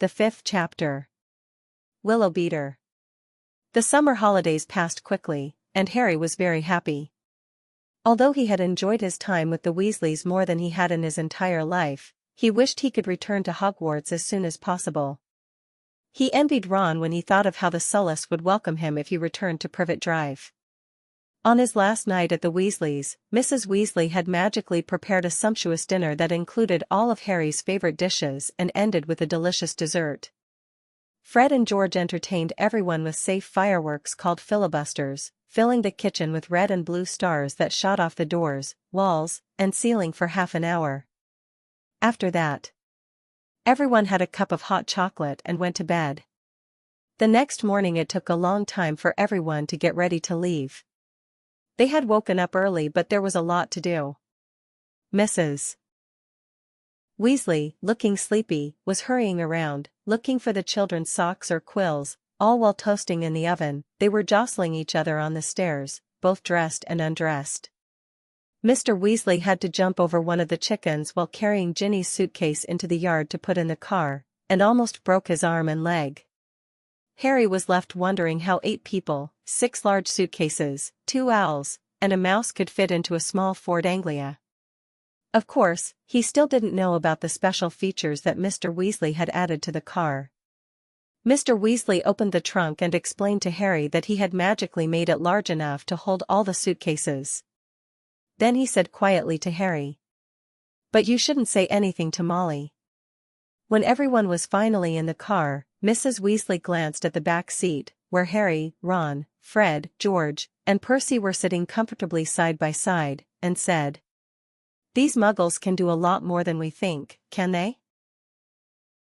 The Fifth Chapter. Willow Beater. The summer holidays passed quickly, and Harry was very happy. Although he had enjoyed his time with the Weasleys more than he had in his entire life, he wished he could return to Hogwarts as soon as possible. He envied Ron when he thought of how the Sullies would welcome him if he returned to Privet Drive. On his last night at the Weasleys', Mrs. Weasley had magically prepared a sumptuous dinner that included all of Harry's favorite dishes and ended with a delicious dessert. Fred and George entertained everyone with safe fireworks called filibusters, filling the kitchen with red and blue stars that shot off the doors, walls, and ceiling for half an hour. After that, everyone had a cup of hot chocolate and went to bed. The next morning it took a long time for everyone to get ready to leave. They had woken up early, but there was a lot to do. Mrs. Weasley, looking sleepy, was hurrying around, looking for the children's socks or quills, all while toasting in the oven. They were jostling each other on the stairs, both dressed and undressed. Mr. Weasley had to jump over one of the chickens while carrying Ginny's suitcase into the yard to put in the car, and almost broke his arm and leg. Harry was left wondering how 8 people, 6 large suitcases, 2 owls, and a mouse could fit into a small Ford Anglia. Of course, he still didn't know about the special features that Mr. Weasley had added to the car. Mr. Weasley opened the trunk and explained to Harry that he had magically made it large enough to hold all the suitcases. Then he said quietly to Harry, "But you shouldn't say anything to Molly." When everyone was finally in the car, Mrs. Weasley glanced at the back seat, where Harry, Ron, Fred, George, and Percy were sitting comfortably side by side, and said, "These Muggles can do a lot more than we think, can they?"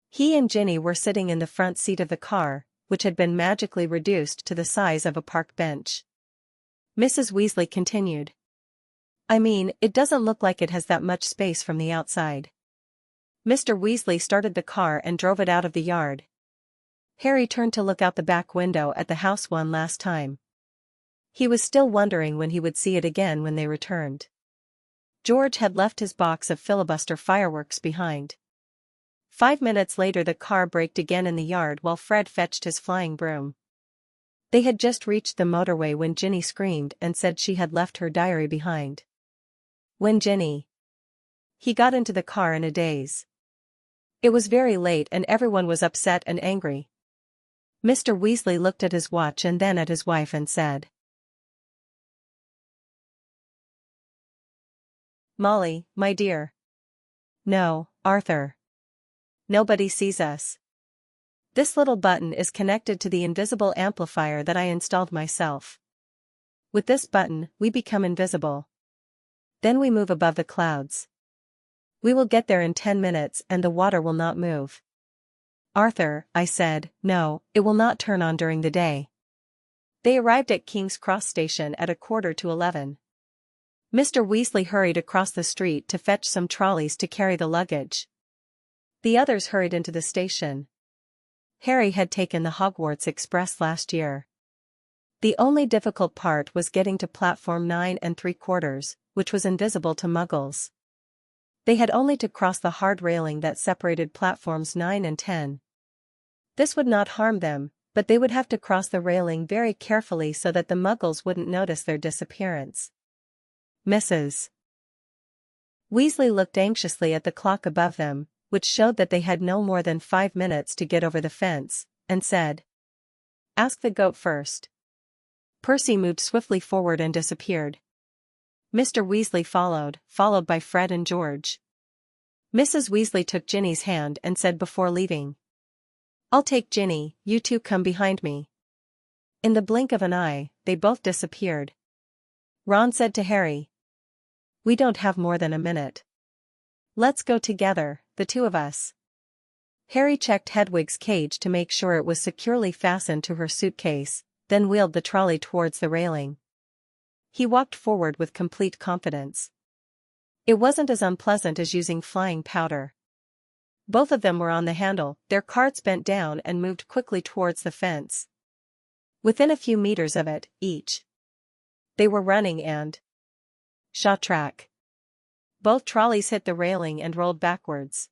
He and Ginny were sitting in the front seat of the car, which had been magically reduced to the size of a park bench. Mrs. Weasley continued, "I mean, it doesn't look like it has that much space from the outside." Mr. Weasley started the car and drove it out of the yard. Harry turned to look out the back window at the house one last time. He was still wondering when he would see it again when they returned. George had left his box of filibuster fireworks behind. 5 minutes later the car braked again in the yard while Fred fetched his flying broom. They had just reached the motorway when Ginny screamed and said she had left her diary behind. When Ginny. He got into the car in a daze. It was very late and everyone was upset and angry. Mr. Weasley looked at his watch and then at his wife and said, "Molly, my dear." "No, Arthur. Nobody sees us. This little button is connected to the invisible amplifier that I installed myself. With this button, we become invisible. Then we move above the clouds. We will get there in 10 minutes and the water will not move." "Arthur," I said, "no, it will not turn on during the day." They arrived at King's Cross Station at 11:15. Mr. Weasley hurried across the street to fetch some trolleys to carry the luggage. The others hurried into the station. Harry had taken the Hogwarts Express last year. The only difficult part was getting to platform 9 3/4, which was invisible to Muggles. They had only to cross the hard railing that separated platforms 9 and 10. This would not harm them, but they would have to cross the railing very carefully so that the Muggles wouldn't notice their disappearance. Mrs. Weasley looked anxiously at the clock above them, which showed that they had no more than 5 minutes to get over the fence, and said, "Ask the goat first." Percy moved swiftly forward and disappeared. Mr. Weasley followed by Fred and George. Mrs. Weasley took Ginny's hand and said before leaving, "I'll take Ginny, you two come behind me." In the blink of an eye, they both disappeared. Ron said to Harry, "We don't have more than a minute. Let's go together, the 2 of us." Harry checked Hedwig's cage to make sure it was securely fastened to her suitcase, then wheeled the trolley towards the railing. He walked forward with complete confidence. It wasn't as unpleasant as using flying powder. Both of them were on the handle, their carts bent down and moved quickly towards the fence. Within a few meters of it, each. They were running and shot track. Both trolleys hit the railing and rolled backwards.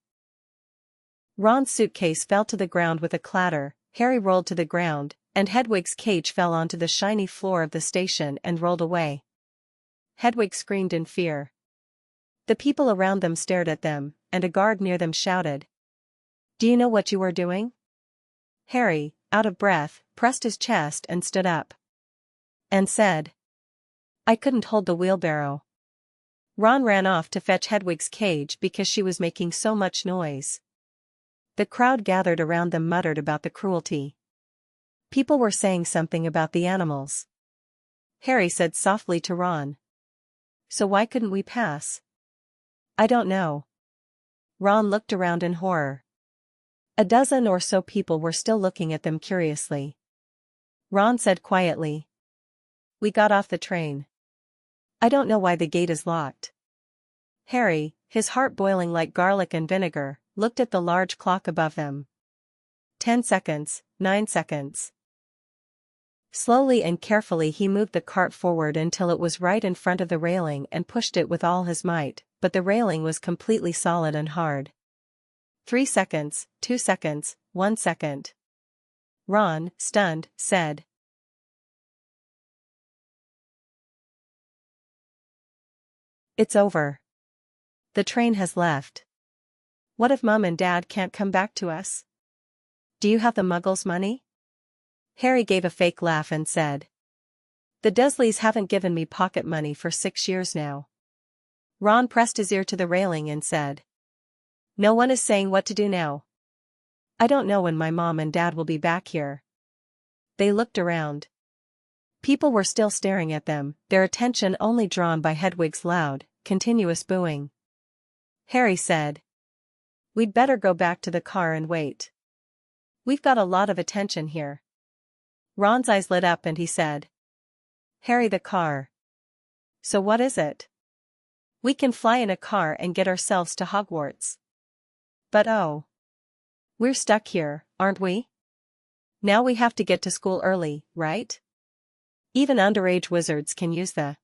Ron's suitcase fell to the ground with a clatter, Harry rolled to the ground, and Hedwig's cage fell onto the shiny floor of the station and rolled away. Hedwig screamed in fear. The people around them stared at them, and a guard near them shouted, "Do you know what you are doing?" Harry, out of breath, pressed his chest and stood up. And said, "I couldn't hold the wheelbarrow." Ron ran off to fetch Hedwig's cage because she was making so much noise. The crowd gathered around them muttered about the cruelty. People were saying something about the animals. Harry said softly to Ron, "So why couldn't we pass?" "I don't know." Ron looked around in horror. A dozen or so people were still looking at them curiously. Ron said quietly, "We got off the train. I don't know why the gate is locked." Harry, his heart boiling like garlic and vinegar, looked at the large clock above them. 10 seconds, 9 seconds. Slowly and carefully he moved the cart forward until it was right in front of the railing and pushed it with all his might, but the railing was completely solid and hard. 3 seconds, 2 seconds, 1 second. Ron, stunned, said, "It's over. The train has left. What if Mum and Dad can't come back to us? Do you have the Muggles' money?" Harry gave a fake laugh and said, "The Dursleys haven't given me pocket money for 6 years now." Ron pressed his ear to the railing and said, "No one is saying what to do now. I don't know when my mom and dad will be back here." They looked around. People were still staring at them, their attention only drawn by Hedwig's loud, continuous booing. Harry said, "We'd better go back to the car and wait. We've got a lot of attention here." Ron's eyes lit up and he said, "Harry, the car. So what is it? We can fly in a car and get ourselves to Hogwarts. But oh. We're stuck here, aren't we? Now we have to get to school early, right? Even underage wizards can use the.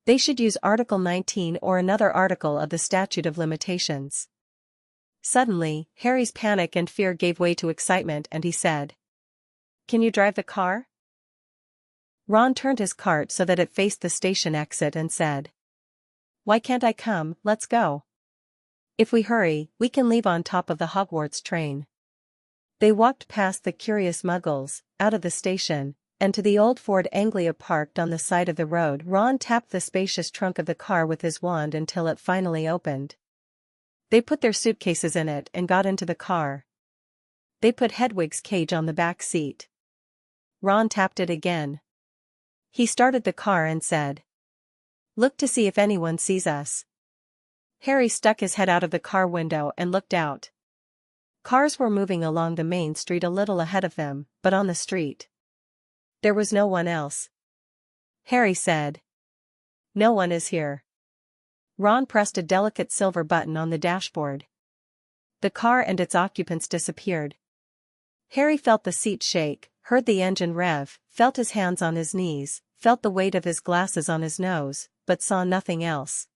They should use Article 19 or another article of the Statute of Limitations." Suddenly, Harry's panic and fear gave way to excitement and he said, "Can you drive the car?" Ron turned his cart so that it faced the station exit and said, "Why can't I come? Let's go. If we hurry, we can leave on top of the Hogwarts train." They walked past the curious Muggles, out of the station, and to the old Ford Anglia parked on the side of the road. Ron tapped the spacious trunk of the car with his wand until it finally opened. They put their suitcases in it and got into the car. They put Hedwig's cage on the back seat. Ron tapped it again. He started the car and said, "Look to see if anyone sees us." Harry stuck his head out of the car window and looked out. Cars were moving along the main street a little ahead of them, but on the street there was no one else. Harry said, "No one is here." Ron pressed a delicate silver button on the dashboard. The car and its occupants disappeared. Harry felt the seat shake, heard the engine rev, felt his hands on his knees, felt the weight of his glasses on his nose, but saw nothing else.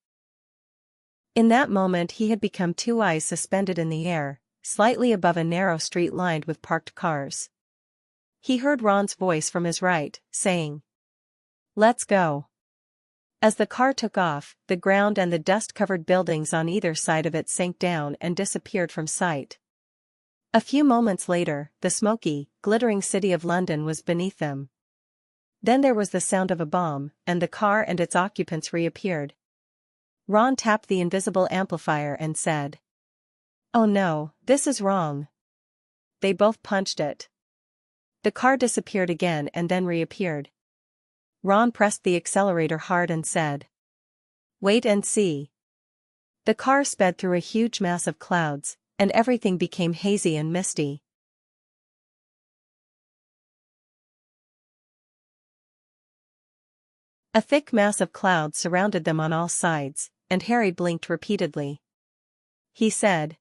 In that moment he had become two eyes suspended in the air, slightly above a narrow street lined with parked cars. He heard Ron's voice from his right, saying, "Let's go." As the car took off, the ground and the dust-covered buildings on either side of it sank down and disappeared from sight. A few moments later, the smoky, glittering city of London was beneath them. Then there was the sound of a bomb, and the car and its occupants reappeared. Ron tapped the invisible amplifier and said, "Oh no, this is wrong." They both punched it. The car disappeared again and then reappeared. Ron pressed the accelerator hard and said, "Wait and see." The car sped through a huge mass of clouds, and everything became hazy and misty. A thick mass of clouds surrounded them on all sides, and Harry blinked repeatedly. He said,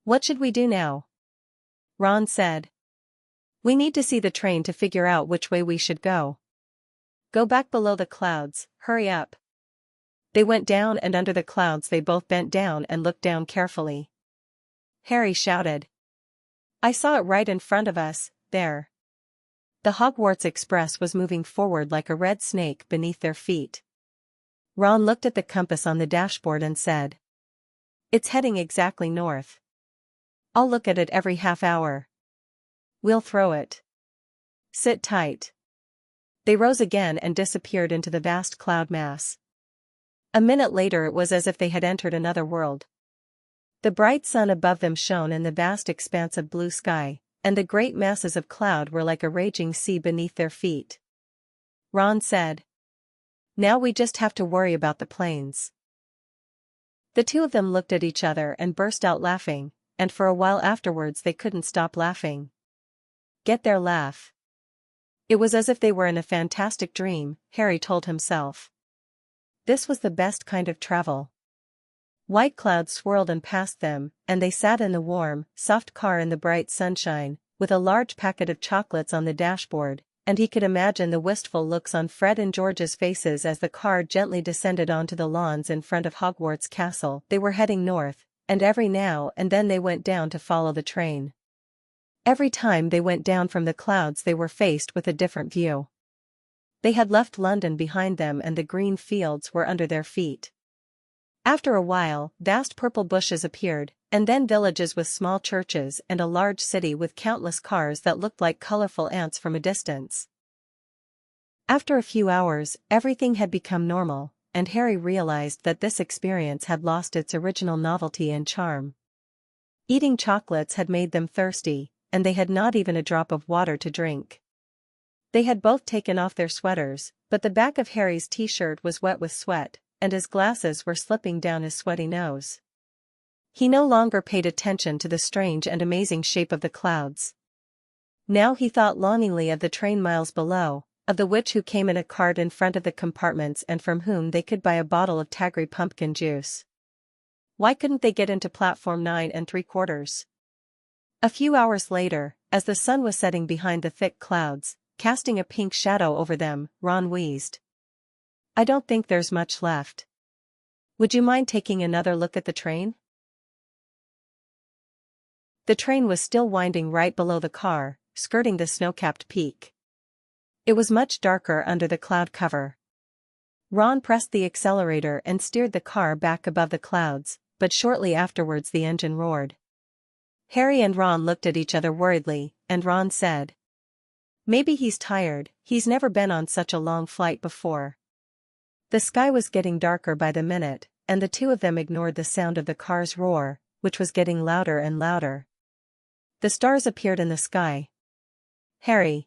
"What should we do now?" Ron said, "We need to see the train to figure out which way we should go. Go back below the clouds, hurry up." They went down and under the clouds they both bent down and looked down carefully. Harry shouted. I saw it right in front of us, there. The Hogwarts Express was moving forward like a red snake beneath their feet. Ron looked at the compass on the dashboard and said, "It's heading exactly north. I'll look at it every half hour. We'll throw it. Sit tight." They rose again and disappeared into the vast cloud mass. A minute later it was as if they had entered another world. The bright sun above them shone in the vast expanse of blue sky, and the great masses of cloud were like a raging sea beneath their feet. Ron said, "Now we just have to worry about the planes." The two of them looked at each other and burst out laughing, and for a while afterwards they couldn't stop laughing. Get their laugh. It was as if they were in a fantastic dream, Harry told himself. This was the best kind of travel. White clouds swirled and passed them, and they sat in the warm, soft car in the bright sunshine, with a large packet of chocolates on the dashboard, and he could imagine the wistful looks on Fred and George's faces as the car gently descended onto the lawns in front of Hogwarts Castle. They were heading north, and every now and then they went down to follow the train. Every time they went down from the clouds they were faced with a different view. They had left London behind them and the green fields were under their feet. After a while, vast purple bushes appeared, and then villages with small churches and a large city with countless cars that looked like colorful ants from a distance. After a few hours, everything had become normal, and Harry realized that this experience had lost its original novelty and charm. Eating chocolates had made them thirsty, and they had not even a drop of water to drink. They had both taken off their sweaters, but the back of Harry's t-shirt was wet with sweat, and his glasses were slipping down his sweaty nose. He no longer paid attention to the strange and amazing shape of the clouds. Now he thought longingly of the train miles below, of the witch who came in a cart in front of the compartments and from whom they could buy a bottle of Tagri pumpkin juice. Why couldn't they get into platform 9 3/4? A few hours later, as the sun was setting behind the thick clouds, casting a pink shadow over them, Ron wheezed. "I don't think there's much left. Would you mind taking another look at the train?" The train was still winding right below the car, skirting the snow-capped peak. It was much darker under the cloud cover. Ron pressed the accelerator and steered the car back above the clouds, but shortly afterwards the engine roared. Harry and Ron looked at each other worriedly, and Ron said, "Maybe he's tired, he's never been on such a long flight before." The sky was getting darker by the minute, and the two of them ignored the sound of the car's roar, which was getting louder and louder. The stars appeared in the sky. "Harry,